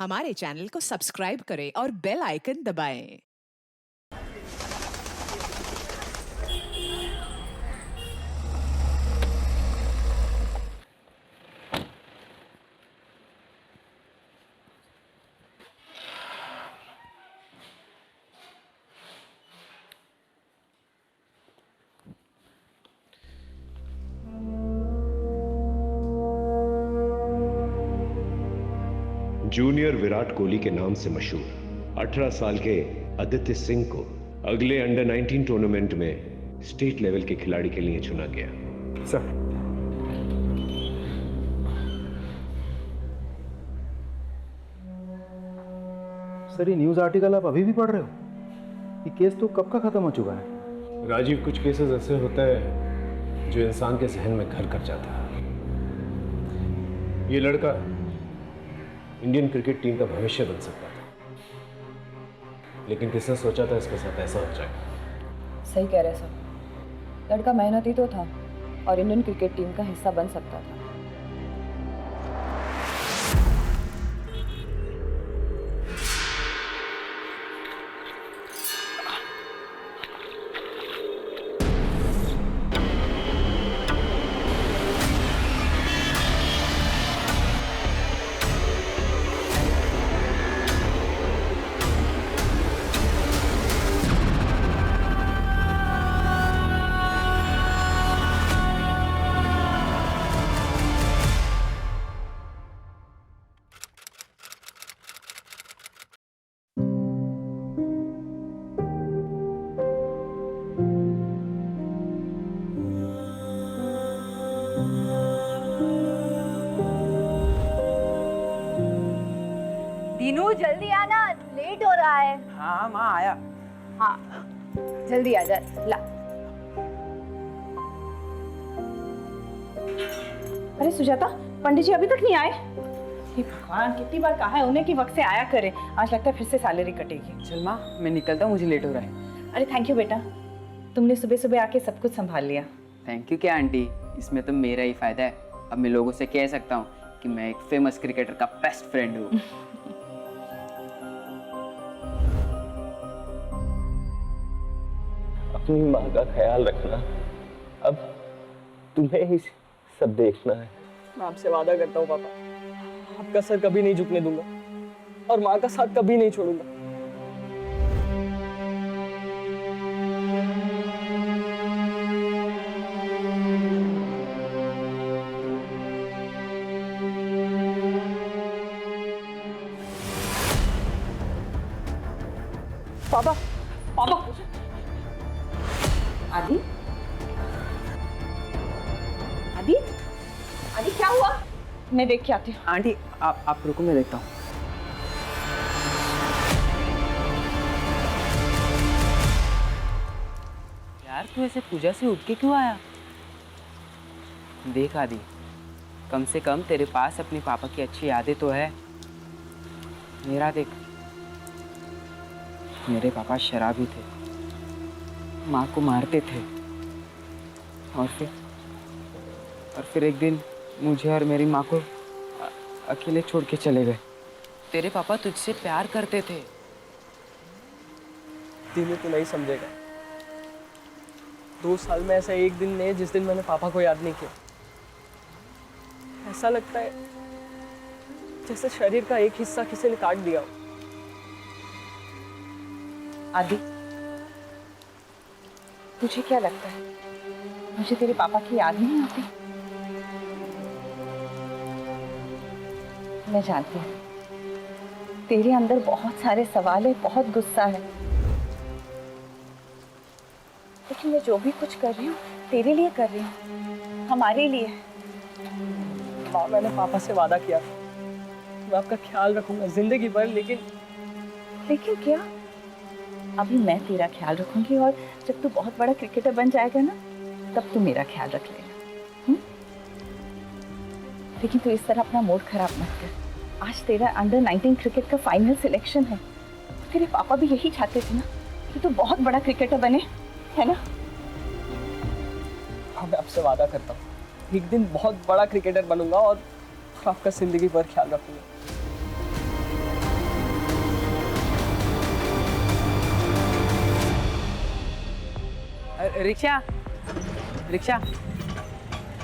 हमारे चैनल को सब्सक्राइब करें और बेल आइकन दबाएं। जूनियर विराट कोहली के नाम से मशहूर 18 साल के आदित्य सिंह को अगले अंडर 19 टूर्नामेंट में स्टेट लेवल के खिलाड़ी के लिए चुना गया। सर ये न्यूज़ आर्टिकल आप अभी भी पढ़ रहे हो? ये केस तो कब का खत्म हो चुका है। राजीव, कुछ केसेस ऐसे होते हैं जो इंसान के जहन में घर कर जाता है। ये लड़का इंडियन क्रिकेट टीम का भविष्य बन सकता था, लेकिन किसने सोचा था इसके साथ ऐसा हो जाएगा। सही कह रहे सर, लड़का मेहनती तो था और इंडियन क्रिकेट टीम का हिस्सा बन सकता था। दीनू जल्दी आना, लेट हो रहा है। हाँ माँ आया। हाँ जल्दी आ जा। ला अरे सुजाता, पंडित जी अभी तक नहीं आए? हे भगवान, कितनी बार कहा है उन्हें कि वक्त से आया करें। आज लगता है फिर से सैलरी कटेगी। चल माँ मैं निकलता हूँ, मुझे लेट हो रहा है। अरे थैंक यू बेटा, तुमने सुबह सुबह आके सब कुछ संभाल लिया। थैंक यू क्या आंटी, इसमें तो मेरा ही फायदा है। अब मैं लोगों से कह सकता हूँ कि मैं एक फेमस क्रिकेटर का बेस्ट फ्रेंड हूँ। अपनी माँ का ख्याल रखना, अब तुम्हें ही सब देखना है। मैं आपसे वादा करता हूँ पापा, आपका सर कभी नहीं झुकने दूंगा और माँ का साथ कभी नहीं छोड़ूंगा। पापा पापा आदि आदि आदि क्या हुआ? मैं देख के आती हूँ। आंटी आप रुको, मैं देखता हूँ। यार तू ऐसे पूजा से उठ के क्यों आया? देख आदि, कम से कम तेरे पास अपने पापा की अच्छी यादें तो है। मेरा देख, मेरे पापा शराबी थे, माँ को मारते थे और फिर एक दिन मुझे और मेरी माँ को अकेले छोड़ के चले गए। तेरे पापा तुझसे प्यार करते थे। दीनू तू नहीं समझेगा, 2 साल में ऐसा एक दिन नहीं है जिस दिन मैंने पापा को याद नहीं किया। ऐसा लगता है जैसे शरीर का एक हिस्सा किसी ने काट दिया हो। आदि, तुझे क्या लगता है मुझे तेरे पापा की याद नहीं आती? मैं जानती हूँ तेरे अंदर बहुत सारे सवाल है, बहुत गुस्सा है, लेकिन मैं जो भी कुछ कर रही हूँ तेरे लिए कर रही हूँ, हमारे लिए। माँ, मैंने पापा से वादा किया मैं आपका ख्याल रखूंगा जिंदगी भर, लेकिन क्या? अभी मैं तेरा ख्याल रखूंगी और जब तू बहुत बड़ा क्रिकेटर बन जाएगा ना, तब तू मेरा ख्याल रख लेना। लेकिन तू इस तरह अपना मूड खराब मत कर। आज तेरा अंडर 19 क्रिकेट का फाइनल सिलेक्शन है। तेरे पापा भी यही चाहते थे ना कि तू बहुत बड़ा क्रिकेटर बने, है ना? हाँ, मैं आपसे वादा करता हूँ एक दिन बहुत बड़ा क्रिकेटर बनूंगा और आपका जिंदगी भर ख्याल रखूंगा। रिक्शा रिक्शा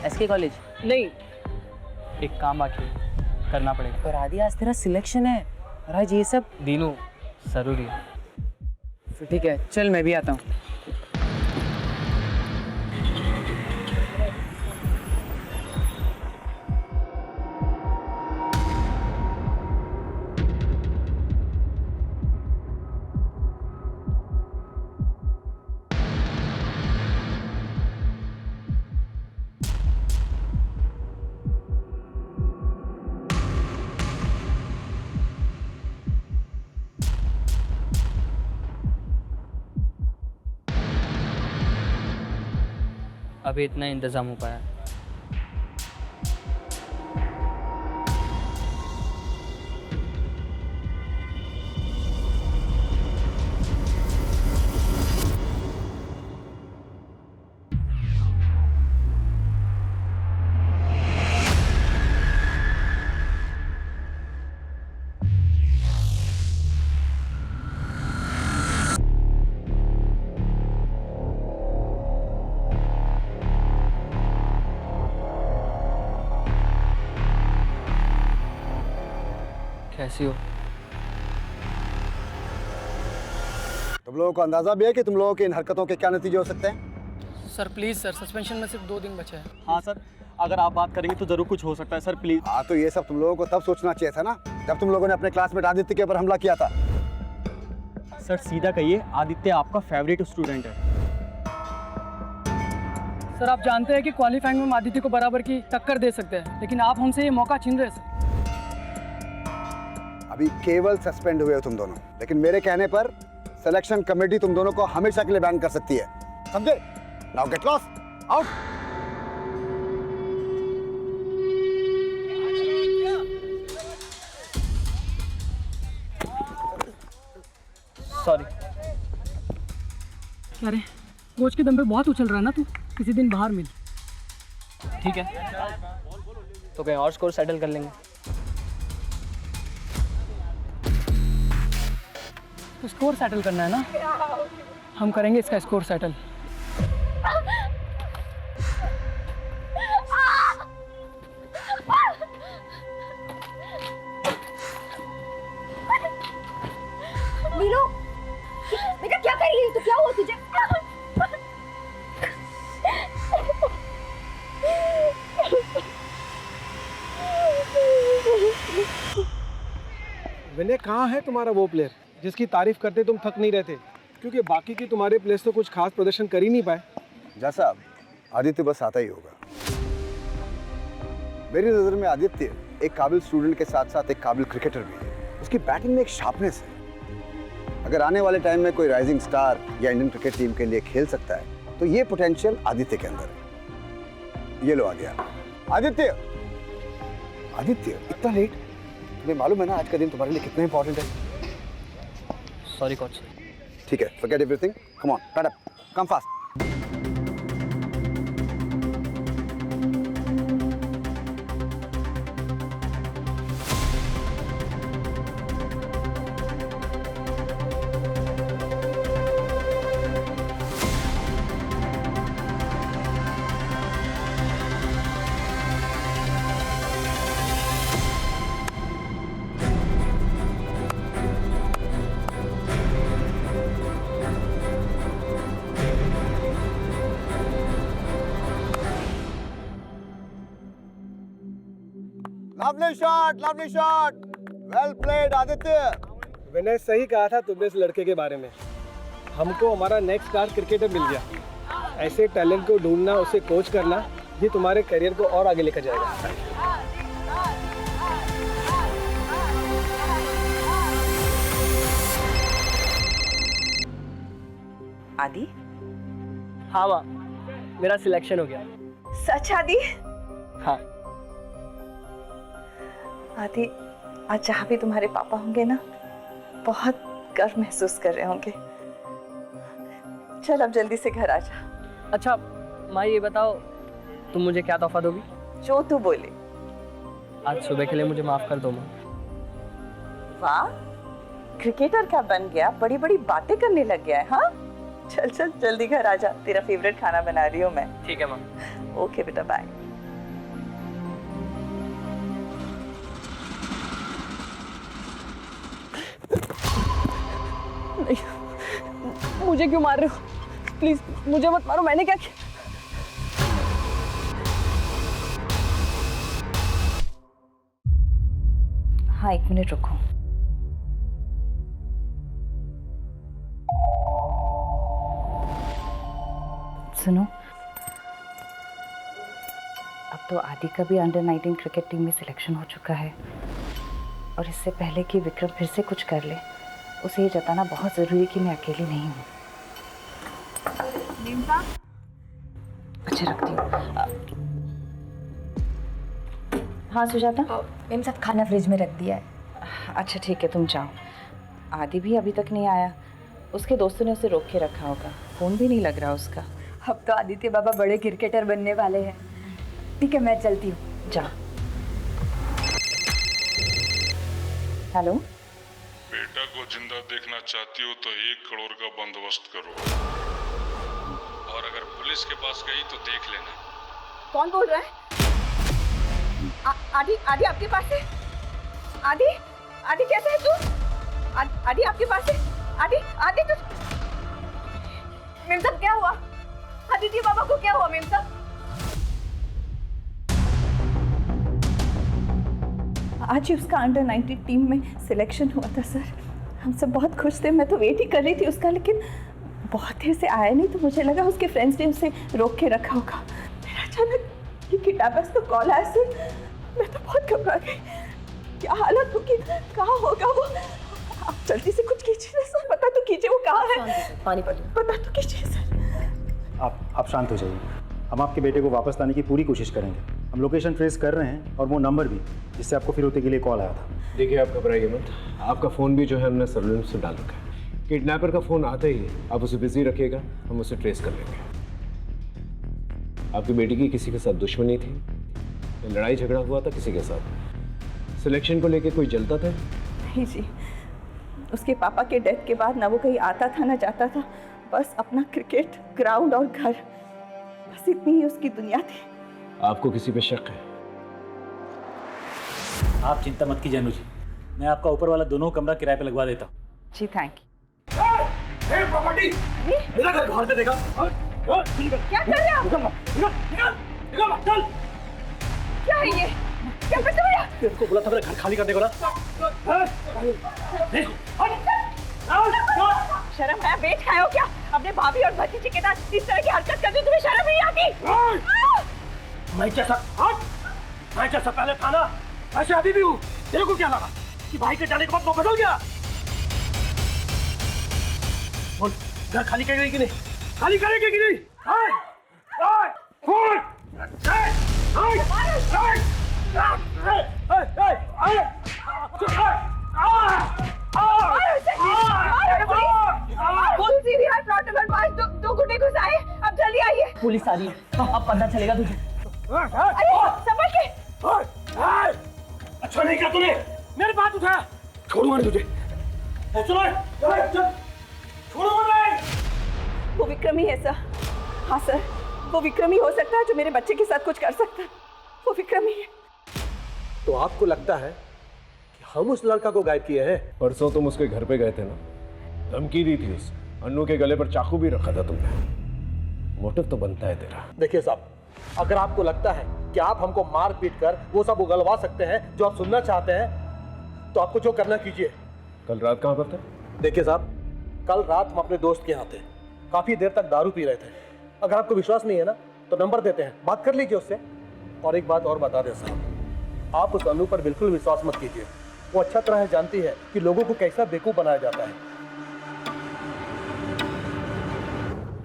एसके कॉलेज नहीं, एक काम बाकी है, करना पड़ेगा। पर आदि आज तेरा सिलेक्शन है और आज ये सब। दीनू जरूरी है। फिर ठीक है, चल मैं भी आता हूँ। अभी इतना इंतजाम हो पाया। कैसी हो? तुम लोगों को अंदाजा भी है कि तुम लोगों की इन हरकतों के क्या नतीजे हो सकते हैं? सर प्लीज सर, सस्पेंशन में सिर्फ 2 दिन बचे हैं। हाँ सर, अगर आप बात करेंगे तो जरूर कुछ हो सकता है सर, प्लीज। हाँ, तो ये सब तुम लोगों को तब सोचना चाहिए था ना, जब तुम लोगों ने अपने क्लासमेट आदित्य के ऊपर हमला किया था। सर सीधा कहिए, आदित्य आपका फेवरेट स्टूडेंट है। सर आप जानते हैं कि क्वालिफाइंग में हम आदित्य को बराबर की टक्कर दे सकते हैं, लेकिन आप हमसे ये मौका छीन रहे हैं सर। अभी केवल सस्पेंड हुए हो तुम दोनों, लेकिन मेरे कहने पर सिलेक्शन कमेटी तुम दोनों को हमेशा के लिए बैन कर सकती है, समझे? Now get lost, out. Sorry. अरे कोच के दम पे बहुत उछल रहा है ना तू, किसी दिन बाहर मिल। ठीक है, तो कहीं और स्कोर सेटल कर लेंगे। तो स्कोर सेटल करना है ना, हम करेंगे इसका स्कोर सेटल। नीलू, बेटा क्या कर रही है तू? क्या हुआ तुझे? विनय, कहाँ है तुम्हारा वो प्लेयर जिसकी तारीफ करते तुम थक नहीं रहते? क्योंकि बाकी के तुम्हारे प्लेयर्स तो कुछ खास प्रदर्शन कर ही नहीं पाए। जैसा आदित्य बस आता ही होगा। मेरी नजर में आदित्य एक काबिल स्टूडेंट के साथ साथ एक काबिल क्रिकेटर भी है। उसकी बैटिंग में एक शार्पनेस है। अगर आने वाले टाइम में कोई राइजिंग स्टार या इंडियन क्रिकेट टीम के लिए खेल सकता है तो ये पोटेंशियल आदित्य के अंदर है। ये लो आ गया आदित्य। आदित्य, इतना लेट? तुम्हें मालूम है ना आज का दिन तुम्हारे लिए कितना इंपॉर्टेंट है? Sorry coach. ठीक है, forget everything. Come on, pad up. Come fast. Lovely shot. Well played, Aditya. विनय, सही कहा था तुमने इस लड़के के बारे में। हमको हमारा नेक्स्ट स्टार क्रिकेटर मिल गया। ऐसे टैलेंट को ढूंढना, उसे कोच करना, ये तुम्हारे करियर को और आगे लेकर जाएगा। आदि? हाँ माँ, मेरा सिलेक्शन हो गया। सच आदि? हाँ। आदि, आज जहाँ भी तुम्हारे पापा होंगे ना, बहुत गर्व महसूस कर रहे होंगे। चल अब जल्दी से घर आ जा। अच्छा माँ, ये बताओ तुम मुझे क्या तोहफा दोगी? जो तू बोले। आज सुबह के लिए मुझे माफ कर दो माँ। वाह, क्रिकेटर क्या बन गया, बड़ी बड़ी बातें करने लग गया है। हाँ, चल चल जल्दी घर आ जा, तेरा फेवरेट खाना बना रही हूँ मैं। ठीक है माँ। ओके बेटा, बाय। नहीं, मुझे क्यों मार रहे हो? प्लीज मुझे मत मारो, मैंने क्या किया? हाँ, 1 मिनट रुको। सुनो, अब तो आदि का भी अंडर 19 क्रिकेट टीम में सिलेक्शन हो चुका है, और इससे पहले कि विक्रम फिर से कुछ कर ले, उसे ये जताना बहुत ज़रूरी है कि मैं अकेली नहीं हूँ। अच्छा, रखती हूँ। हाँ सुजाता, मेम साहब खाना फ्रिज में रख दिया है। अच्छा ठीक है, तुम जाओ। आदि भी अभी तक नहीं आया, उसके दोस्तों ने उसे रोक के रखा होगा, फ़ोन भी नहीं लग रहा उसका। अब तो आदित्य बाबा बड़े क्रिकेटर बनने वाले हैं। ठीक है, मैं चलती हूँ। जा। हेलो, बेटा को जिंदा देखना चाहती हो तो 1 करोड़ का बंदोबस्त करो, और अगर पुलिस के पास गई तो देख लेना। कौन बोल रहा है? आदि, आदि आपके पास है? आदि, आदि कैसे है तू? आदि आपके पास है? आदि, आदि तू? मेम साहब क्या हुआ? आदित्य बाबा को क्या हुआ मेम साहब? आज ही उसका अंडर 19 टीम में सिलेक्शन हुआ था सर। हम सब बहुत खुश थे, मैं तो वेट ही कर रही थी उसका, लेकिन बहुत देर से आया नहीं, तो मुझे लगा उसके फ्रेंड्स ने उसे रोक के रखा होगा। मेरा अचानक ये किडनैपर्स का कॉल आया सर, मैं तो बहुत घबरा गई। क्या हालत होगी, कहाँ होगा वो? आप जल्दी से कुछ कीजिए सर, पता तो कीजिए वो कहाँ है। पानी पता तो कीजिए सर। आप शांत हो जाइए, हम आपके बेटे को वापस लाने की पूरी कोशिश करेंगे। हम लोकेशन ट्रेस कर रहे हैं और वो नंबर भी जिससे आपको फिरौती के लिए कॉल आया था। देखिए, आप घबराइए मत, आपका फ़ोन भी जो है हमने सर्विलेंस में डाल रखा है। किडनैपर का फ़ोन आते ही आप उसे बिजी रखिएगा, हम उसे ट्रेस कर लेंगे। आपकी बेटी की किसी के साथ दुश्मनी थी, लड़ाई झगड़ा हुआ था किसी के साथ? सिलेक्शन को लेके कोई जलता था? नहीं जी, उसके पापा के डेथ के बाद ना वो कहीं आता था ना जाता था, बस अपना क्रिकेट ग्राउंड और घर, बस इतनी ही उसकी दुनिया थी। आपको किसी पे शक है? आप चिंता मत कीजिए अनुज, मैं आपका ऊपर वाला दोनों कमरा किराए पे लगवा देता हूँ। जी थैंक यू। मेरा घर बाहर से देखा। क्या कर रहे हैं आप? चल। क्या है ये? क्या करते हो? तेरे को बोला था मेरा घर खाली करने को ना। शर्म है, बेच खाए हो क्या? अपने भाभी और भतीजे के साथ इस तरह की हरकत करनी तुम्हें शर्म नहीं आती? मैं जैसा पहले था ना, ऐसे अभी भी हूँ। तेरे को क्या लगा कि भाई के जाने के बाद वो बदल गया? बोल, घर खाली करेगी कि नहीं? खाली करेगी कि नहीं? दो गुंडे घुस आए, अब जल्दी आइए। पुलिस आ रही है, अब पता चलेगा तुझे। संभल के। अच्छा नहीं किया तूने, मेरे पास उठाया। छोड़ूंगा नहीं तुझे। छोड़ूंगा नहीं। वो विक्रम ही है सर। हाँ सर, वो विक्रम ही हो सकता है जो मेरे बच्चे के साथ कुछ कर सकता है। वो विक्रम ही है। तो आपको लगता है कि हम उस लड़का को गायब किए हैं? परसों तुम उसके घर पे गए थे ना, धमकी दी थी उसे, अन्नू के गले पर चाकू भी रखा था तुमने। मोटिव तो बनता है तेरा। देखिए साहब, अगर आपको लगता है कि आप हमको मार पीट कर वो सब उगलवा सकते हैं जो आप सुनना चाहते हैं, तो आपको जो करना कीजिए। कल रात कहाँ पर थे? देखिए साहब, कल रात हम अपने दोस्त के यहाँ थे, काफी देर तक दारू पी रहे थे। अगर आपको विश्वास नहीं है ना, तो नंबर देते हैं, बात कर लीजिए उससे। और एक बात और बता दें साहब, आप उस अनु पर बिल्कुल विश्वास मत कीजिए। वो अच्छा तरह जानती है कि लोगों को कैसा बेवकूफ बनाया जाता है।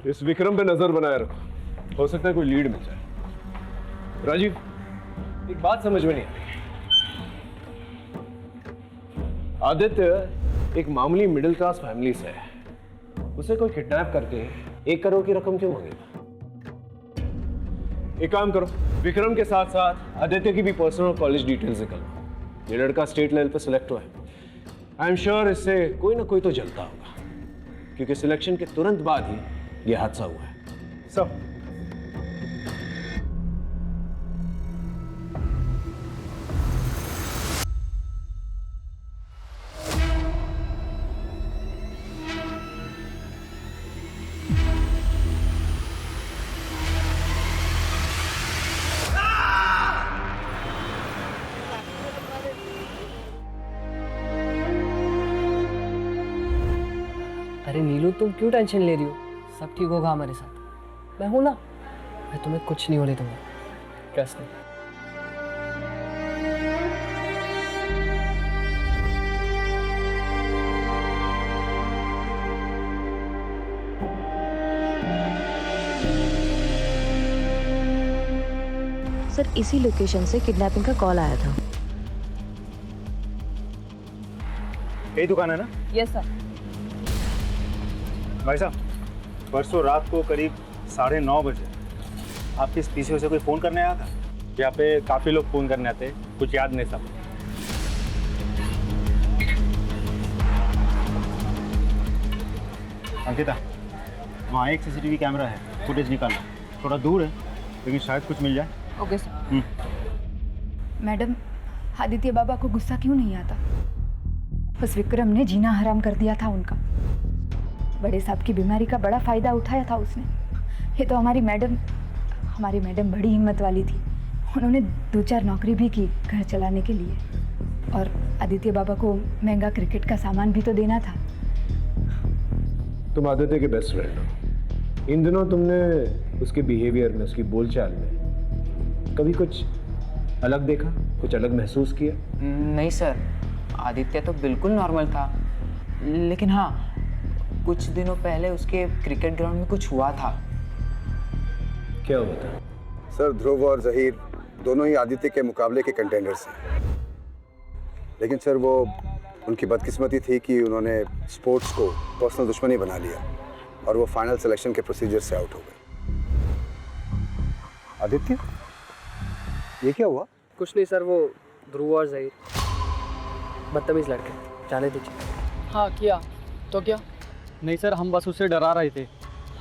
इस विक्रम पे नजर बनाए रखो, हो सकता है कोई लीड मिल जाए। राजीव, एक बात समझ में नहीं आ रही। आदित्य एक मामूली मिडिल क्लास फैमिली से है, उसे कोई किडनैप करके 1 करोड़ की रकम क्यों मांगेगा? एक काम करो, विक्रम के साथ साथ आदित्य की भी पर्सनल कॉलेज डिटेल्स निकलवाओ। ये लड़का स्टेट लेवल पे सिलेक्ट हुआ है। आई एम श्योर इससे कोई ना कोई तो जलता होगा, क्योंकि सिलेक्शन के तुरंत बाद ही ये हादसा हुआ है। सर अरे नीलू, तुम क्यों टेंशन ले रही हो? सब ठीक होगा हमारे साथ। मैं हूं ना, मैं तुम्हें कुछ नहीं होने दूंगा। Trust me. सर, इसी लोकेशन से किडनैपिंग का कॉल आया था। यही दुकान है ना? Yes sir. भाई साहब, परसों रात को करीब 9:30 बजे आपके इस पीछे से कोई फ़ोन करने आया था? यहाँ पे काफ़ी लोग फ़ोन करने आते हैं, कुछ याद नहीं सब। अंकिता, वहाँ एक CCTV कैमरा है, फुटेज निकालना। थोड़ा दूर है लेकिन शायद कुछ मिल जाए। Okay sir. मैडम, आदित्य बाबा को गुस्सा क्यों नहीं आता? बस विक्रम ने जीना हराम कर दिया था उनका। बड़े साहब की बीमारी का बड़ा फायदा उठाया था उसने। ये तो हमारी मैडम बड़ी हिम्मत वाली थी। उन्होंने 2-4 नौकरी भी की घर चलाने के लिए, और आदित्य बाबा को महंगा क्रिकेट का सामान भी तो देना था। तुम आदित्य के बेस्ट फ्रेंड हो। इन दिनों तुमने उसके बिहेवियर में, उसकी बोलचाल में कभी कुछ अलग देखा, कुछ अलग महसूस किया? नहीं सर, आदित्य तो बिल्कुल नॉर्मल था। लेकिन हाँ, कुछ दिनों पहले उसके क्रिकेट ग्राउंड में कुछ हुआ था। क्या हुआ था? सर, ध्रुव और जहीर दोनों ही आदित्य के मुकाबले के कंटेंडर्स हैं। लेकिन सर, वो उनकी बदकिस्मती थी कि उन्होंने स्पोर्ट्स को पर्सनल दुश्मनी बना लिया और वो फाइनल सिलेक्शन के प्रोसीजर से आउट हो गए। आदित्य, ये क्या हुआ? कुछ नहीं सर, वो ध्रुव और जहीर बदतमीज लड़के, जाने दीजिए। हाँ किया तो क्या? नहीं सर, हम बस उससे डरा रहे थे।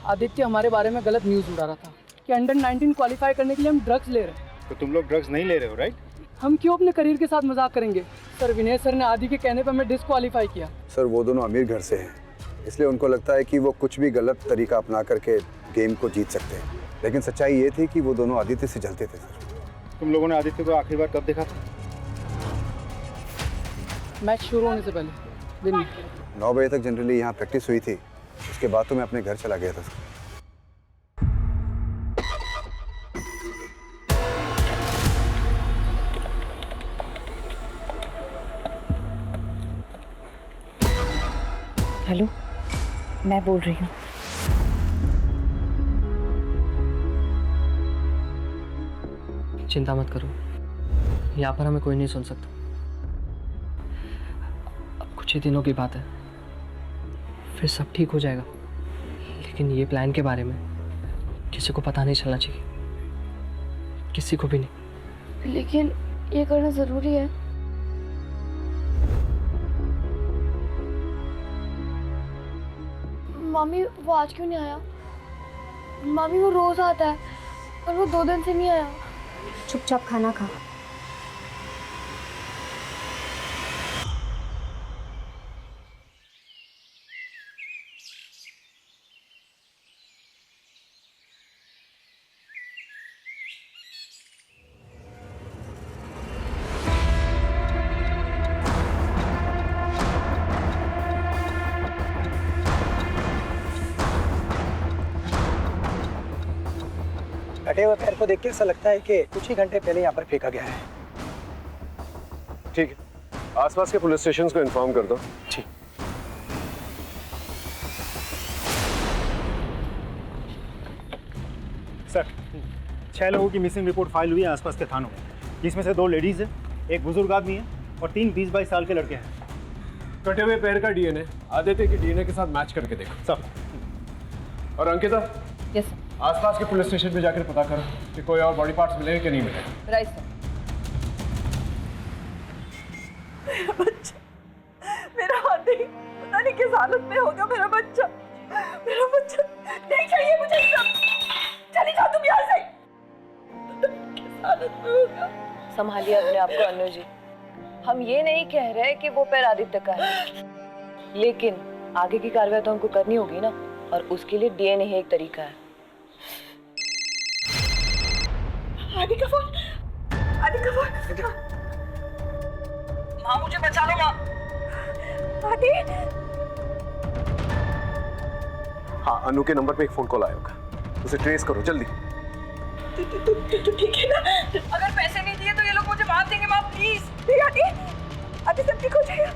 आदित्य हमारे बारे में गलत न्यूज़ उड़ा रहा था कि अंडर 19 क्वालिफाई करने के लिए हम ड्रग्स ले रहे हैं। तो तुम लोग ड्रग्स नहीं ले रहे हो, राइट? हम क्यों अपने करियर के साथ मजाक करेंगे? सर, विनय सर ने आदि के कहने पर हमें डिस्क्वालीफाई किया। सर, वो दोनों अमीर घर से हैं, इसलिए उनको लगता है कि वो कुछ भी गलत तरीका अपना करके गेम को जीत सकते हैं। लेकिन सच्चाई ये थी कि वो दोनों आदित्य से जलते थे। सर, तुम लोगों ने आदित्य को आखिरी बार कब देखा था? मैच शुरू होने से पहले दिन में 9 बजे तक जनरली यहाँ प्रैक्टिस हुई थी। उसके बाद तो मैं अपने घर चला गया था। सर, हेलो, मैं बोल रही हूँ। चिंता मत करो, यहाँ पर हमें कोई नहीं सुन सकता। अब कुछ ही दिनों की बात है, फिर सब ठीक हो जाएगा। लेकिन ये प्लान के बारे में किसी को पता नहीं चलना चाहिए, किसी को भी नहीं। लेकिन ये करना जरूरी है। मामी, वो आज क्यों नहीं आया? मामी, वो रोज आता है और वो 2 दिन से नहीं आया। चुपचाप खाना खा। कटे हुए पैर को देख के ऐसा लगता है कि कुछ ही घंटे पहले यहाँ पर फेंका गया है। ठीक है, आसपास के पुलिस स्टेशंस को इन्फॉर्म कर दो। ठीक। सर, 6 लोगों की मिसिंग रिपोर्ट फाइल हुई है आसपास के थानों में, जिसमें से 2 लेडीज है, एक बुजुर्ग आदमी है और 3 20-22 साल के लड़के हैं। कटे हुए पैर का डीएनए आदित्य के डीएनए के साथ मैच करके देखो। सब। और अंकिता, यस सर। आसपास के पुलिस स्टेशन पे जाकर पता करो कि कोई और बॉडी पार्ट्स मिले कि नहीं मिले। Right sir. मेरा बच्चा, मेरा हाथी पता नहीं किस हालत में होगा। मेरा बच्चा नहीं चाहिए। संभालिए अपने आप को अनु जी। हम ये नहीं कह रहे कि वो पैर आदित्य का है, लेकिन आगे की कार्रवाई तो हमको करनी होगी ना, और उसके लिए डीएनए ही एक तरीका है। आदि का फोन, आदि का फोन। माँ मुझे बचा लो माँ। आदि। हाँ, अनु के नंबर पे एक फोन कॉल आया होगा, उसे ट्रेस करो जल्दी। तू ठीक है ना? अगर पैसे नहीं दिए तो ये लोग मुझे मार देंगे माँ, प्लीज। आदि, आदि सब ठीक हो जाएगा।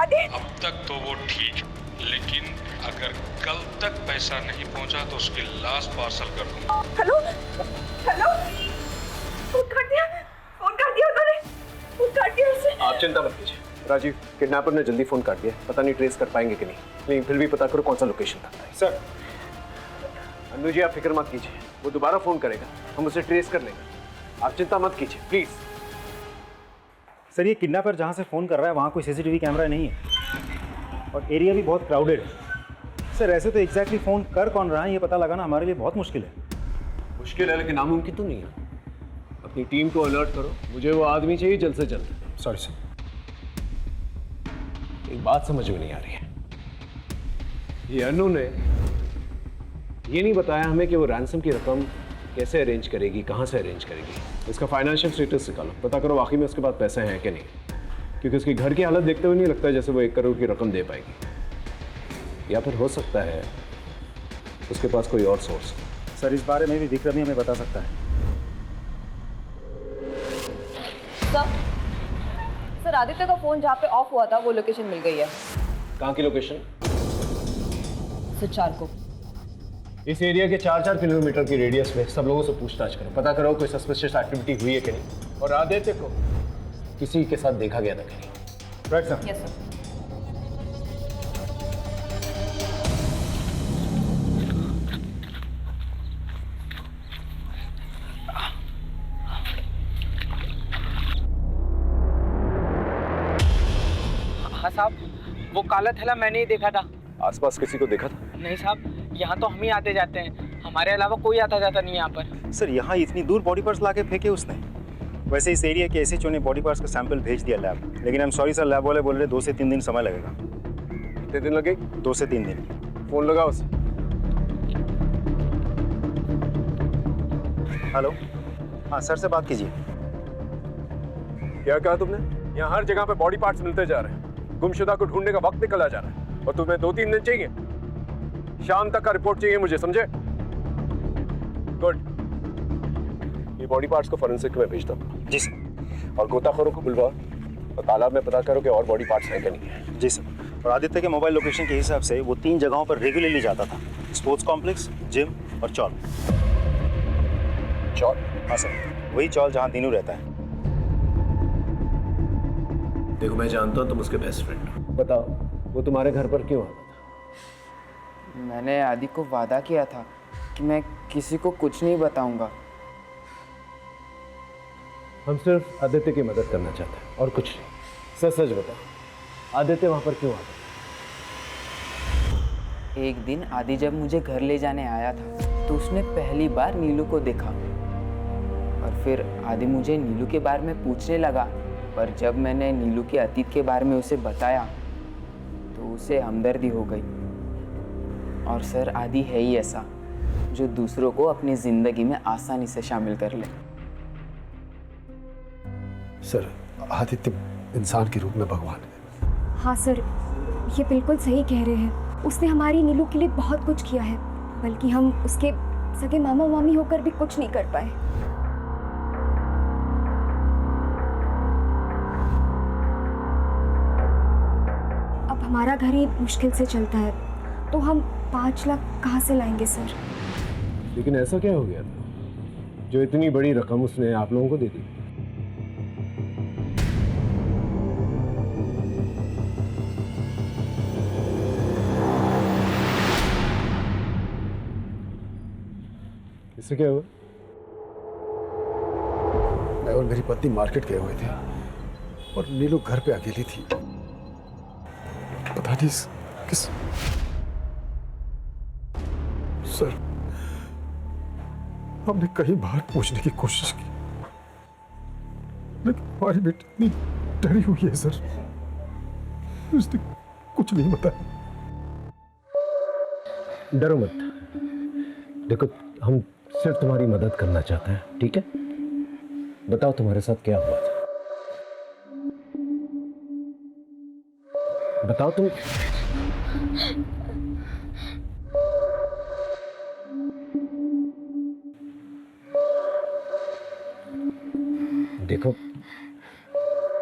आदि। अब तक तो वो ठीक, लेकिन अगर कल तक पैसा नहीं पहुंचा तो उसकी लाश पार्सल कर दूंगा। हेलो, हेलो, फोन काट दिया उन्होंने, फोन काट दिया उसने। आप चिंता मत कीजिए राजीव, किडनैपर ने जल्दी फोन काट दिया, पता नहीं ट्रेस कर पाएंगे कि नहीं, लेकिन फिर भी पता करो कौन सा लोकेशन था। सर, अनु जी आप फिक्र मत कीजिए, वो दोबारा फोन करेगा, हम उसे ट्रेस कर लेंगे, आप चिंता मत कीजिए प्लीज। सर, ये किडनैपर जहाँ से फ़ोन कर रहा है वहाँ कोई सीसीटीवी कैमरा नहीं है और एरिया भी बहुत क्राउडेड है। सर, ऐसे तो एग्जैक्टली फ़ोन कर कौन रहा है ये पता लगाना हमारे लिए बहुत मुश्किल है। मुश्किल है लेकिन नामुमकिन तो नहीं है। अपनी टीम को अलर्ट करो, मुझे वो आदमी चाहिए जल्द से जल्द। सॉरी सर, एक बात समझ में नहीं आ रही है, ये अनु ने ये नहीं बताया हमें कि वो रैंसम की रकम कैसे अरेंज करेगी, कहाँ से अरेंज करेगी। इसका फाइनेंशियल स्टेटस निकालो, पता करो वाकई में उसके पास पैसे हैं कि नहीं, क्योंकि उसके घर की हालत देखते हुए नहीं लगता जैसे वो 1 करोड़ की रकम दे पाएगी, या फिर हो सकता है उसके पास कोई और सोर्स। सर, इस बारे में भी विक्रमी हमें बता सकता है। सर, आदित्य का फोन जहाँ पे ऑफ हुआ था वो लोकेशन मिल गई है। कहाँ की लोकेशन? सुचार को। इस एरिया के 4-4 किलोमीटर की रेडियस में सब लोगों से पूछताछ करो, पता करो कोई सस्पिशियस एक्टिविटी हुई है कि नहीं, और आदित्य को किसी के साथ देखा गया था कि नहीं। Right sir? Yes sir. हाँ साहब, वो काला थैला मैंने ही देखा था। आसपास किसी को देखा था? नहीं साहब, यहाँ तो हम ही आते जाते हैं, हमारे अलावा कोई आता जाता नहीं यहाँ पर। सर, यहाँ इतनी दूर बॉडी पार्ट्स लाके फेंके उसने। वैसे इस एरिया के एसएचओ ने बॉडी पार्ट्स का सैंपल भेज दिया लैब, लेकिन I am sorry sir, lab वाले बोल रहे 2 से 3 दिन समय लगेगा। कितने दिन लगे? 2 से 3 दिन। फोन लगा उसे। हेलो, हाँ सर से बात कीजिए। क्या कहा तुमने? यहाँ हर जगह पे बॉडी पार्ट्स मिलते जा रहे हैं, गुमशुदा को ढूंढने का वक्त निकला जा रहा है, और तुम्हें 2-3 दिन चाहिए? शाम तक का रिपोर्ट चाहिए मुझे, समझे? गुड, ये बॉडी पार्ट्स को फोरेंसिक में भेजता हूँ। जी सर। और गोताखोरों को बुलवाओ और तालाब में पता करो कि और बॉडी पार्ट्स हैं कि नहीं है। जी सर। और आदित्य के मोबाइल लोकेशन के हिसाब से वो 3 जगहों पर रेगुलरली जाता था, स्पोर्ट्स कॉम्प्लेक्स, जिम और चौल। चौल? हाँ सर, वही चौल जहाँ दीनू रहता है। देखो, मैं जानता हूँ तुम उसके बेस्ट फ्रेंड हो, बताओ वो तुम्हारे घर पर क्यों आता था? मैंने आदि को वादा किया था कि मैं किसी को कुछ नहीं बताऊंगा। हम सिर्फ आदित्य की मदद करना चाहते हैं और कुछ नहीं। सच सच बताओ, आदित्य वहाँ पर क्यों आता था? एक दिन आदि जब मुझे घर ले जाने आया था तो उसने पहली बार नीलू को देखा, और फिर आदि मुझे नीलू के बारे में पूछने लगा, पर जब मैंने नीलू के अतीत के बारे में उसे बताया तो उसे हमदर्दी हो गई। और सर, आदि है ही ऐसा जो दूसरों को अपनी जिंदगी में आसानी से शामिल कर ले। सर, आदित्य इंसान के रूप में भगवान है। हाँ सर, ये बिल्कुल सही कह रहे हैं। उसने हमारी नीलू के लिए बहुत कुछ किया है, बल्कि हम उसके सगे मामा मामी होकर भी कुछ नहीं कर पाए। अब हमारा घर ही मुश्किल से चलता है, तो हम 5 लाख कहाँ से लाएंगे सर? लेकिन ऐसा क्या हो गया था जो इतनी बड़ी रकम उसने आप लोगों को दे दी? इससे क्या हुआ? मैं और मेरी पत्नी मार्केट गए हुए थे और नीलू घर पे अकेली थी। पता नहीं किस सर, हमने कई बार पूछने की कोशिश की लेकिन हमारी बेटी इतनी डरी हुई है सर, उसने कुछ नहीं बताया। डरो मत, देखो हम सिर्फ तुम्हारी मदद करना चाहते हैं, ठीक है? बताओ तुम्हारे साथ क्या हुआ था, बताओ तुम। देखो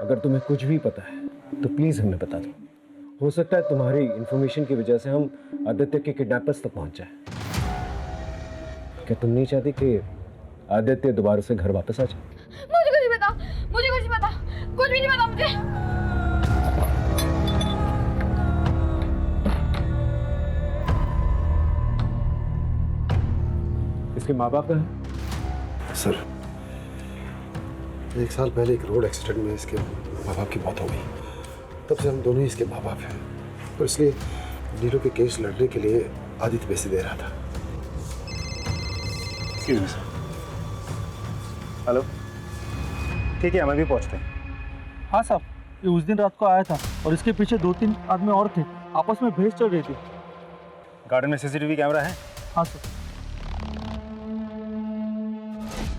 अगर तुम्हें कुछ भी पता है तो प्लीज हमें बता दो। हो सकता है तुम्हारी इंफॉर्मेशन की वजह से हम आदित्य के किडनैपर्स तक पहुंच जाए। क्या तुम नहीं चाहती कि आदित्य दोबारा से घर वापस आ जाए? मुझे कुछ नहीं पता, मुझे कुछ नहीं पता, कुछ भी नहीं पता मुझे। इसके माँ बाप हैं? सर 1 साल पहले एक रोड एक्सीडेंट में इसके माँ बाप की मौत हो गई। तब से हम दोनों ही इसके माँ बाप हैं, और इसलिए नीरू के केस लड़ने के लिए आदित्य पैसे दे रहा था। हेलो, ठीक है, हमें भी पहुंचते हैं। हाँ साहब, ये उस दिन रात को आया था और इसके पीछे 2-3 आदमी और थे, आपस में भैंस चल रही थी। गार्डन में सीसीटीवी कैमरा है? हाँ सर,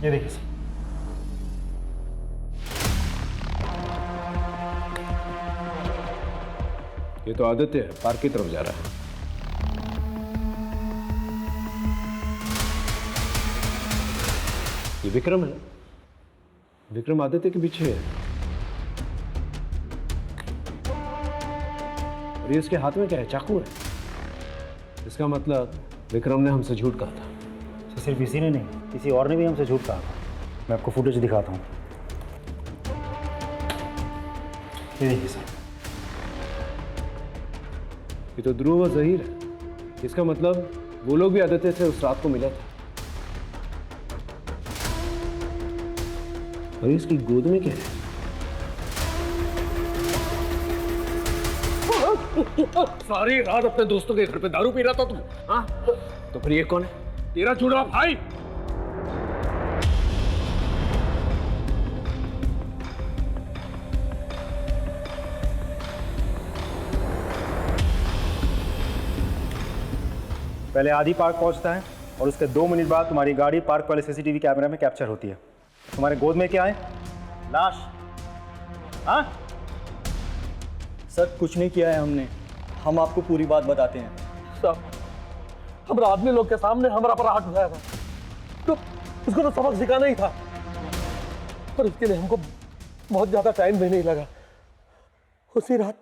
ये देखिए सर। ये तो आदित्य है, पार्क की तरफ जा रहा है। ये विक्रम है, विक्रम आदित्य के पीछे है। और ये इसके हाथ में क्या है? चाकू है। इसका मतलब विक्रम ने हमसे झूठ कहा था। तो सिर्फ इसी ने नहीं, किसी और ने भी हमसे झूठ कहा था। मैं आपको फुटेज दिखाता हूँ, ये देखिए सर। ये तो ध्रुव और जहीर है। इसका मतलब वो लोग भी आदित्य से उस रात को मिला था। और इसकी गोद में क्या है? सारी रात अपने दोस्तों के घर पे दारू पी रहा था तुम? हाँ, तो फिर ये कौन है? तेरा जुड़ा भाई। पहले आदि पार्क पहुंचता है और उसके 2 मिनट बाद तुम्हारी गाड़ी पार्क वाले सीसीटीवी कैमरा में कैप्चर होती है। तुम्हारे गोद में क्या है? लाश। हाँ सर, कुछ नहीं किया है हमने, हम आपको पूरी बात बताते हैं। साहब, हमारा आदमी लोग के सामने हमारा पर हाथ उठाया था, तो उसको तो सबक सिखाना ही था, पर उसके लिए हमको बहुत ज्यादा टाइम भी नहीं लगा। उसी रात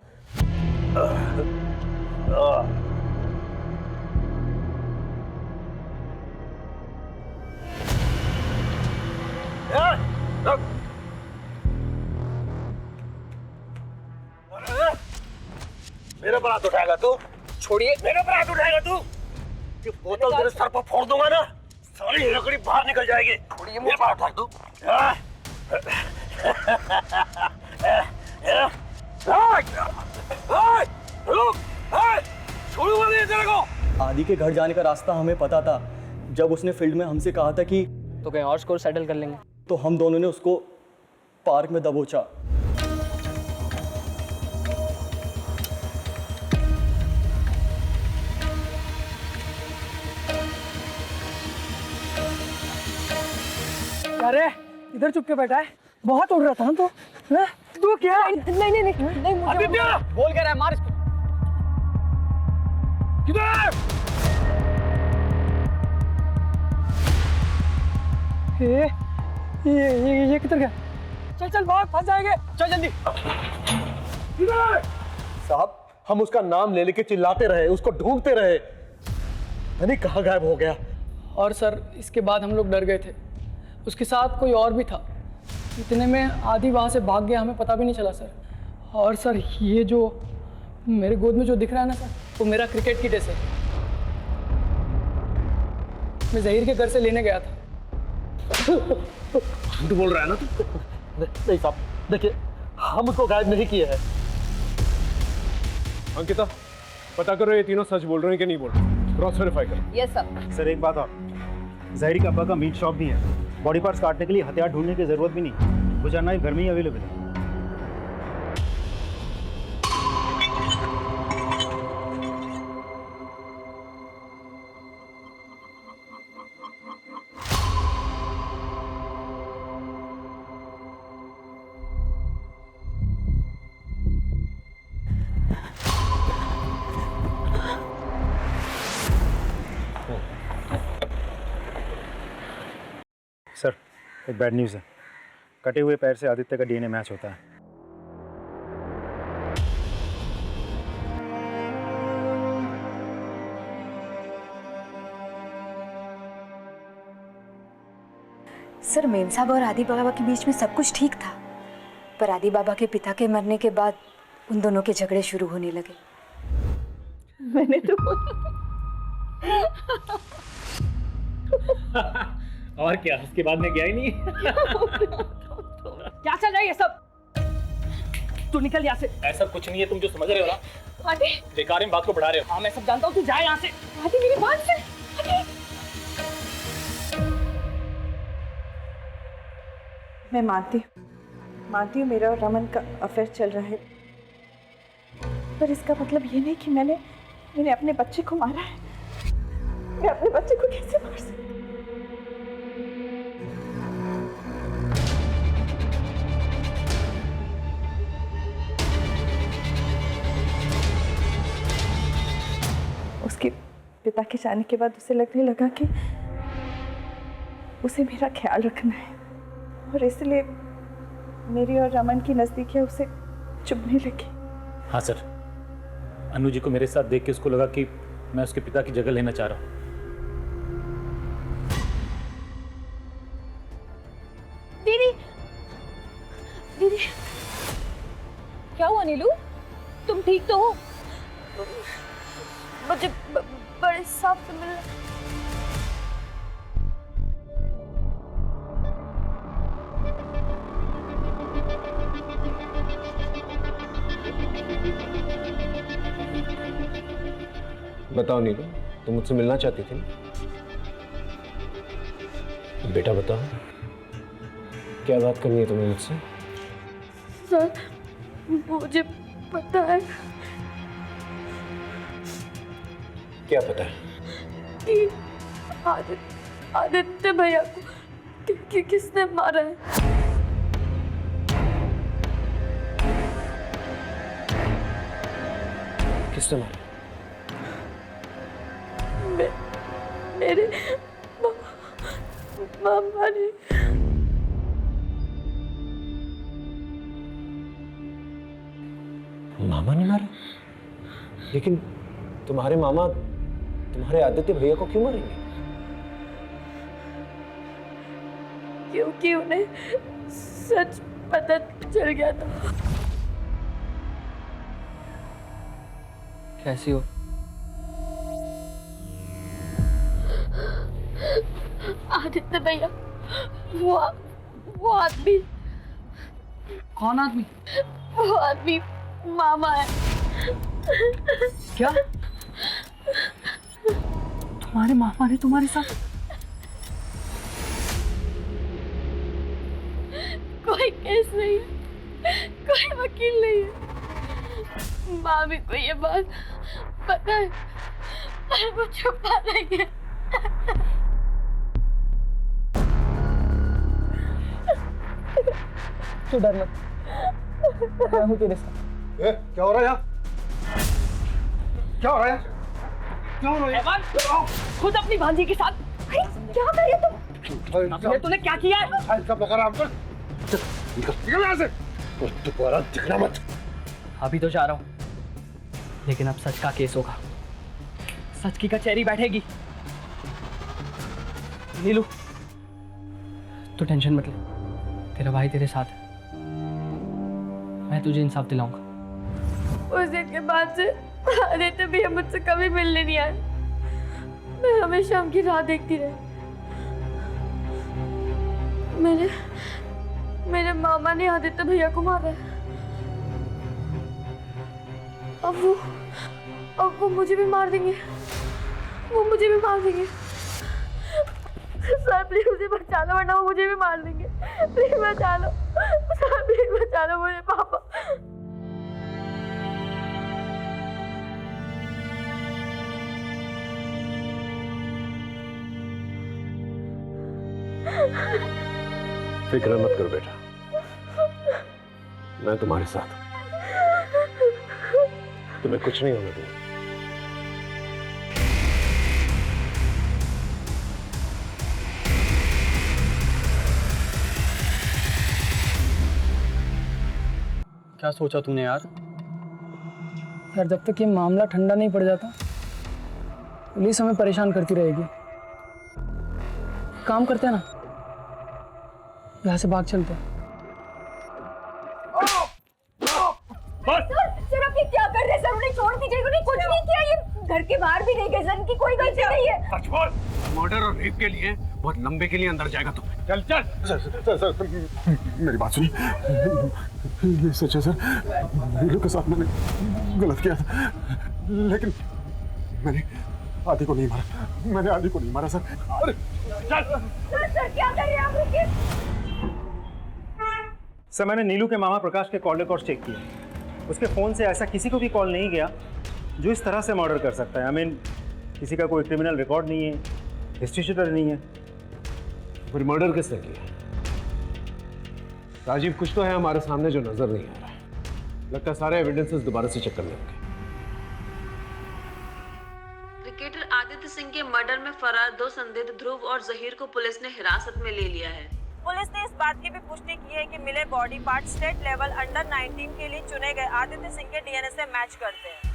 मेरे पर हाथ उठाएगा तू? छोड़िए, मेरे पर हाथ उठाएगा तू? ये बोतल तेरे सर पर फोड़ दूंगा ना, सारी लकड़ी बाहर निकल जाएगी। छोड़िए, मेरे पर हाथ दो। छोड़ूंगा नहीं तेरे को। आदि के घर जाने का रास्ता हमें पता था। जब उसने फील्ड में हमसे कहा था कि तो कहीं और स्कोर सेटल कर लेंगे, तो हम दोनों ने उसको पार्क में दबोचा। अरे इधर चुप के बैठा है, बहुत उड़ रहा था ना तो। तू क्या? नहीं मुझे आदित्य! बोल कह रहा है, मार इसको। किधर? ये किधर गया? चल भाग, फंस जाएंगे, चल जल्दी। किधर? साहब, हम उसका नाम ले लेके चिल्लाते रहे, उसको ढूंढते रहे, नहीं कहाँ गायब हो गया। और सर, इसके बाद हम लोग डर गए थे, उसके साथ कोई और भी था। इतने में आदि वहाँ से भाग गया, हमें पता भी नहीं चला सर। और सर, ये जो मेरे गोद में जो दिख रहा है ना सर, वो मेरा क्रिकेट किट है सर। मैं जहीर के घर से लेने गया था। झूठ बोल रहा है ना तू? नहीं साहब, देखिए, हम उसको गायब नहीं किए हैं। अंकिता, पता करो ये तीनों सच बोल रहे हैं कि नहीं बोल रहे, क्रॉस वेरीफाई करो। Yes sir. सर एक बात और, जहीर के अब्बा का मीट शॉप भी है, बॉडी पार्ट्स काटने के लिए हथियार ढूंढने की जरूरत भी नहीं। वो जानना घर में ही अवेलेबल है। सर, एक बैड न्यूज़ है। कटे हुए पैर से आदित्य का डीएनए मैच होता है। सर, मेम साहब और आदि बाबा के बीच में सब कुछ ठीक था, पर आदि बाबा के पिता के मरने के बाद उन दोनों के झगड़े शुरू होने लगे। मैंने तो और क्या, उसके बाद में गया ही नहीं। क्या चल रहा है ये सब? तू निकल यहाँ से। ऐसा कुछ नहीं है, तुम जो समझ रहे हो ना, आदि बेकार में बात को बढ़ा रहे हो। हाँ मैं सब जानता हूँ, तू जा यहाँ से। आदि मेरी बात से। आदि मैं मानती हूँ मेरा और रमन का अफेयर चल रहा है, पर इसका मतलब ये नहीं कि मैंने अपने बच्चे को मारा है। मैं अपने बच्चे को कैसे मार सकती? उसके पिता के जाने के बाद उसे लगने लगा कि उसे मेरा ख्याल रखना है, और इसलिए मेरी और रमन की नजदीकियां उसे चुभने लगी। हाँ सर, अनु जी को मेरे साथ देख के उसको लगा कि मैं उसके पिता की जगह लेना चाह रहा हूँ। दीदी, क्या हुआ नीलू? तुम ठीक तो हो? मुझे बड़े साहब से मिलना। बताओ नीलू, तुम मुझसे मिलना चाहती थी? बेटा बताओ, क्या बात करनी है तुम्हें मुझसे? सर, मुझे पता है। क्या पता है? कि आदित्य भैया को किसने मारा है? किसने मारा? मेरे मामा ने। मामा ने मारा? लेकिन तुम्हारे मामा तुम्हारे आदित्य भैया को क्यों मारेंगे? क्योंकि उन्हें सच पता चल गया था। कैसी हो? आदित्य भैया, वो आदमी। कौन आदमी? वो आदमी मामा है। क्या? तुम्हारे मामा ने तुम्हारे साथ? कोई केस नहीं है, कोई वकील नहीं है। मामी को ये बात पता है, पर वो छुपा रही है। तू डर मत, मैं हूँ तेरे साथ। क्या हो रहा है यहाँ? क्या हो रहा है? क्या हो रहा है? खुद अपनी भांजी के साथ क्या कर रहे तुम? तूने क्या किया है? निकल यहाँ से। दोबारा दिखना मत। अभी तो जा रहा हूँ, लेकिन अब सच का केस होगा, सच की कचहरी बैठेगी। नीलू, तू टेंशन मत ले, तेरा भाई तेरे साथ है, मैं तुझे इंसाफ दिलाऊंगा। उस दिन के बाद से आदित्य भैया मुझसे कभी मिलने नहीं आए। मैं हमेशा उनकी राह देखती रही। मेरे मामा ने आदित्य भैया को मारा है। अब वो मुझे भी मार देंगे। वो मुझे भी मार देंगे। सर प्लीज मुझे बचा लो वरना वो मुझे भी मार देंगे। प्लीज बचा लो सर, प्लीज बचा लो मुझे पापा। फिक्र मत करो बेटा, मैं तुम्हारे साथ हूं, तुम्हें कुछ नहीं होने दूंगा। क्या सोचा तूने यार? यार जब तक ये मामला ठंडा नहीं पड़ जाता पुलिस हमें परेशान करती रहेगी। काम करते हैं ना, यहाँ से भाग चलते हैं। सर आप ये क्या कर रहे हैं सर? उन्हें छोड़ दीजिए, उन्हें कुछ नहीं किया, ये घर के बाहर भी नहीं गए सर, इनकी कोई गलती नहीं है। मर्डर और रेप के लिए बहुत लंबे के लिए अंदर जाएगा तुम। चल चल। सर मेरी बात सुनिए, ये सच है सर, नीलू के साथ मैंने गलत किया था, लेकिन मैंने आदि को नहीं मारा, मैंने आदि को नहीं मारा सर। अरे सर क्या कर रहे हैं आप? रुकिए सर, मैंने नीलू के मामा प्रकाश के कॉल रिकॉर्ड चेक किए, उसके फ़ोन से ऐसा किसी को भी कॉल नहीं गया जो इस तरह से मर्डर कर सकता है। आई मीन किसी का कोई क्रिमिनल रिकॉर्ड नहीं है, हिस्ट्री शीटर नहीं है। फिर मर्डर किसने किया? राजीव, कुछ तो है हमारे सामने जो नजर नहीं आ रहा है। लगता है सारे एविडेंसेस दोबारा से चेक करने होंगे। क्रिकेटर आदित्य सिंह के मर्डर में फरार 2 संदिग्ध ध्रुव और जहीर को पुलिस ने हिरासत में ले लिया है। पुलिस ने इस बात की भी पुष्टि की है कि मिले body part state level under 19 के लिए चुने गए आदित्य सिंह के डीएनए से मैच करते हैं।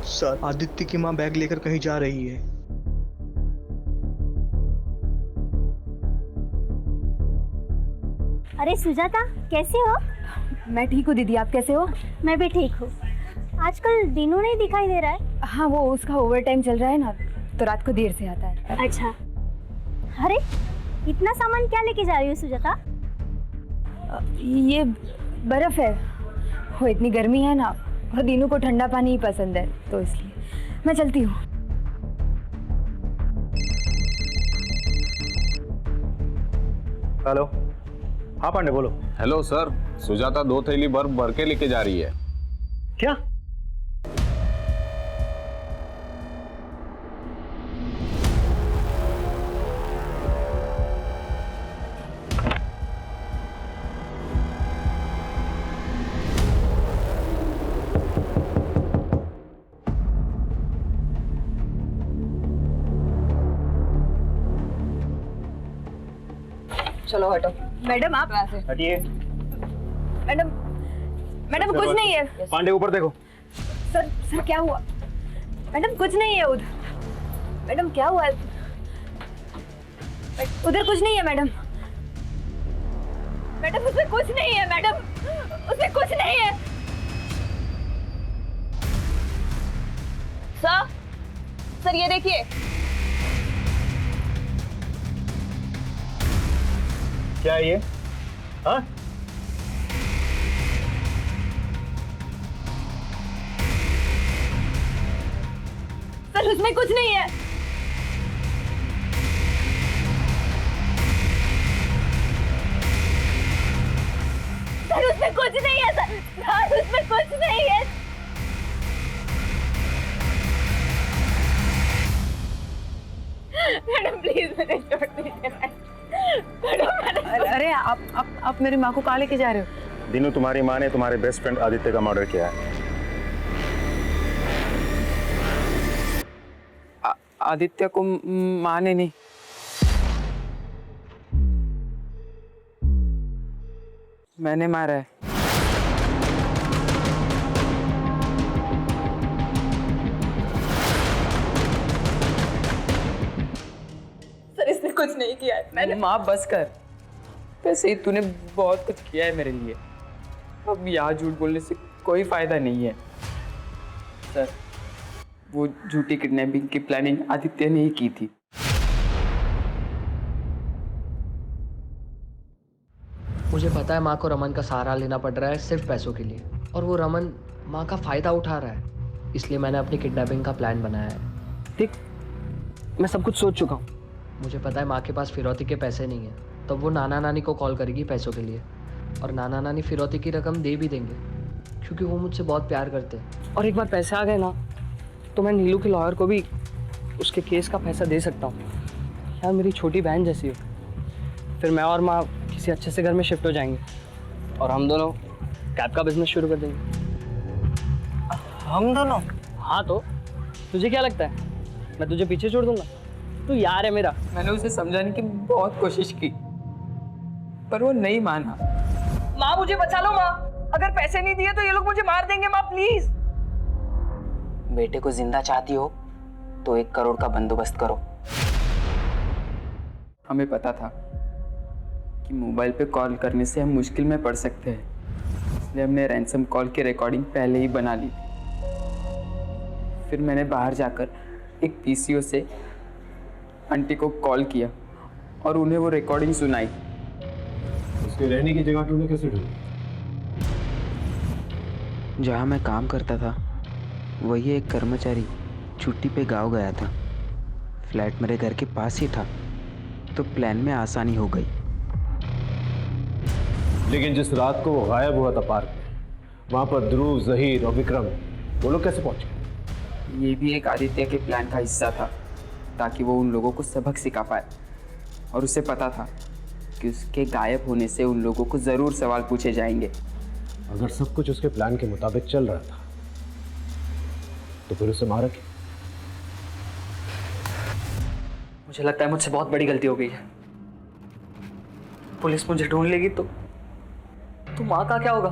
सर, आदित्य की मां बैग लेकर कहीं जा रही है। अरे सुजाता, कैसे हो? मैं ठीक हूँ दीदी, आप कैसे हो? मैं भी ठीक हूँ। आजकल दिनों नहीं दिखाई दे रहा है। हाँ, वो उसका ओवर टाइम चल रहा है ना, तो रात को देर से आता है। अच्छा, अरे इतना सामान क्या लेके जा रही हो सुजाता? ये बर्फ है, वो इतनी गर्मी है ना, और दीनू को ठंडा पानी ही पसंद है, तो इसलिए मैं चलती हूँ। हेलो, हाँ पांडे बोलो। हेलो सर, सुजाता 2 थैली बर्फ भर के लेके जा रही है। क्या? चलो हटो। मैडम आप हटिए। मैडम कुछ नहीं है। पांडे ऊपर देखो। सर क्या हुआ? मैडम कुछ नहीं है उधर। मैडम क्या हुआ? उधर कुछ नहीं है मैडम। मैडम उसमें कुछ नहीं है मैडम, उसमें कुछ नहीं है। सर ये देखिए। क्या है ये? हाँ? सर उसमें कुछ नहीं है। सर उसमें कुछ नहीं है। सर उसमें कुछ नहीं है। मैडम प्लीज मुझे छोड़ दीजिए। अरे आप मेरी माँ को कहाँ लेके जा रहे हो? दीनू, तुम्हारी माँ ने तुम्हारे बेस्ट फ्रेंड आदित्य का मर्डर किया है। आदित्य को माँ ने नहीं, मैंने मारा है। सर इसने कुछ नहीं किया है। मैंने माँ बस कर, वैसे ही तूने बहुत कुछ किया है मेरे लिए, अब यहाँ झूठ बोलने से कोई फायदा नहीं है। सर वो झूठी किडनैपिंग की प्लानिंग आदित्य ने ही की थी। मुझे पता है माँ को रमन का सहारा लेना पड़ रहा है सिर्फ पैसों के लिए, और वो रमन माँ का फ़ायदा उठा रहा है, इसलिए मैंने अपनी किडनैपिंग का प्लान बनाया है। ठीक, मैं सब कुछ सोच चुका हूँ। मुझे पता है माँ के पास फिरौती के पैसे नहीं हैं, तो वो नाना नानी को कॉल करेगी पैसों के लिए, और नाना नानी फिरौती की रकम दे भी देंगे क्योंकि वो मुझसे बहुत प्यार करते हैं। और एक बार पैसे आ गए ना तो मैं नीलू के लॉयर को भी उसके केस का पैसा दे सकता हूँ। यार मेरी छोटी बहन जैसी हो। फिर मैं और माँ किसी अच्छे से घर में शिफ्ट हो जाएंगे और हम दोनों कैब का बिजनेस शुरू कर देंगे। हम दोनों? हाँ, तो तुझे क्या लगता है मैं तुझे पीछे छोड़ दूंगा? तू यार है मेरा। मैंने उसे समझाने की बहुत कोशिश की पर वो नहीं माना। माँ मुझे बचा लो माँ, अगर पैसे नहीं दिए तो ये लोग मुझे मार देंगे माँ, प्लीज। बेटे को जिंदा चाहती हो तो 1 करोड़ का बंदोबस्त करो। हमें पता था कि मोबाइल पे कॉल करने से हम मुश्किल में पड़ सकते हैं, इसलिए हमने रैंसम कॉल की रिकॉर्डिंग पहले ही बना ली थी। फिर मैंने बाहर जाकर एक पीसीओ से आंटी को कॉल किया और उन्हें वो रिकॉर्डिंग सुनाई। उसके रहने की जगह तुमने कैसे ढूंढी? जहाँ मैं काम करता था वही एक कर्मचारी छुट्टी पे गाँव गया था। फ्लैट मेरे घर के पास ही था, तो प्लान में आसानी हो गई। लेकिन जिस रात को वो गायब हुआ था पार्क में, वहां पर ध्रुव, जहीर और विक्रम, वो लोग कैसे पहुंचे? ये भी एक आदित्य के प्लान का हिस्सा था, ताकि वो उन लोगों को सबक सिखा पाए। और उसे पता था कि उसके गायब होने से उन लोगों को ज़रूर सवाल पूछे जाएंगे। अगर सब कुछ उसके प्लान के मुताबिक चल रहा था तो फिर उसे मारा क्यों? मुझे लगता है मुझसे बहुत बड़ी गलती हो गई है। पुलिस मुझे ढूंढ लेगी तो माँ का क्या होगा?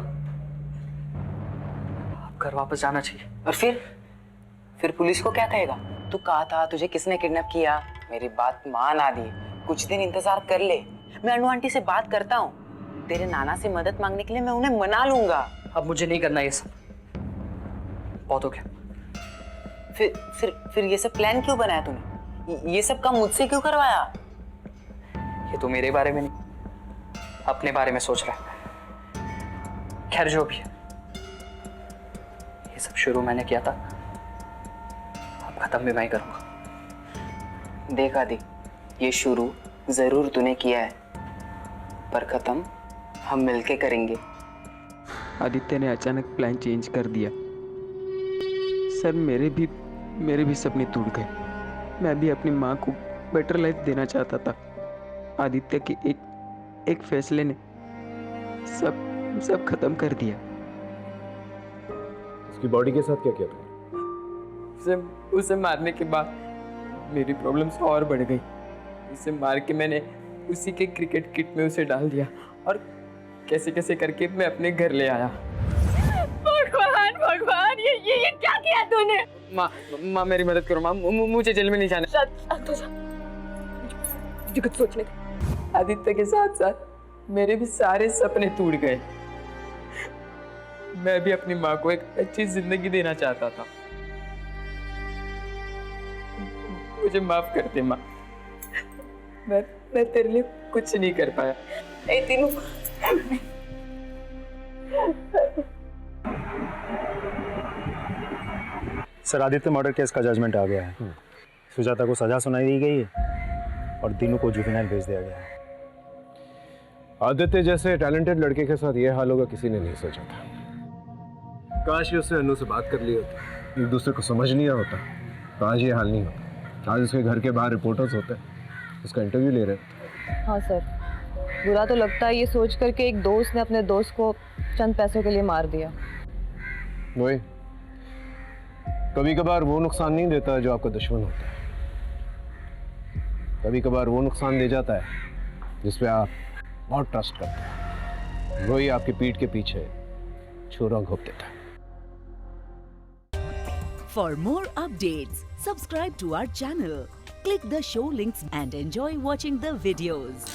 अब घर वापस जाना चाहिए। और फिर पुलिस को क्या कहेगा? तू कहा था तुझे किसने किडनैप किया? मेरी बात मान आदि, कुछ दिन इंतजार कर ले। मैं अनु आंटी से बात करता हूँ। तेरे नाना से मदद मांगने के लिए मैं उन्हें मना लूंगा। अब मुझे नहीं करना ये सब, बहुत हो गया। फिर ये सब प्लान क्यों बनाया तूने? ये सब काम मुझसे क्यों करवाया? ये तो मेरे बारे में नहीं, अपने बारे में सोच रहा है। खैर जो भी है, ये सब शुरू मैंने किया था, अब खत्म भी मैं ही करूंगा। देख आदि, ये शुरू जरूर तूने किया है, पर खत्म हम मिलके करेंगे। आदित्य ने अचानक प्लान चेंज कर दिया। सर मेरे भी सपने टूट गए। मैं भी अपनी माँ को बेटर लाइफ देना चाहता था। आदित्य के एक फैसले ने सब खत्म कर दिया। उसकी बॉडी के साथ क्या किया तुमने? उसे मारने के बाद मेरी प्रॉब्लम्स और बढ़ गई। उसे मार के मैंने उसी के क्रिकेट किट में उसे डाल दिया और कैसे करके मैं अपने घर ले आया। भगवान ये क्या किया तूने? माँ मेरी मदद करो माँ, मुझे जेल में नहीं जाना। मुझे कुछ सोचने दे। आदित्य के साथ साथ मेरे भी सारे सपने टूट गए। मैं भी अपनी माँ को एक अच्छी जिंदगी देना चाहता था। मुझे माफ कर दे माँ, मैं तेरे लिए कुछ नहीं कर पाया। तीनों सर, आदित्य मर्डर केस का जजमेंट आ गया है। सुजाता को सजा सुनाई दी गई है और दिनों को जुवेनाइल भेज दिया गया है। आदित्य जैसे टैलेंटेड लड़के के साथ ये हाल होगा किसी ने नहीं सोचा था। काश ही उससे अनु से बात कर ली होती, एक दूसरे को समझ लिया होता, तो आज ये हाल नहीं होता। आज उसके घर के बाहर रिपोर्टर्स होते, उसका इंटरव्यू ले रहे। हाँ सर, बुरा तो लगता है ये सोच कर के एक दोस्त ने अपने दोस्त को चंद पैसों के लिए मार दिया। वही, कभी कभार वो नुकसान नहीं देता जो आपका दुश्मन होता है, कभी कभार वो नुकसान दे जाता है जिस पे आप बहुत ट्रस्ट करते हैं, वही आपकी पीठ के पीछे छुरा घोंप देता है। For more updates, subscribe to our channel, click the show links and enjoy watching the videos.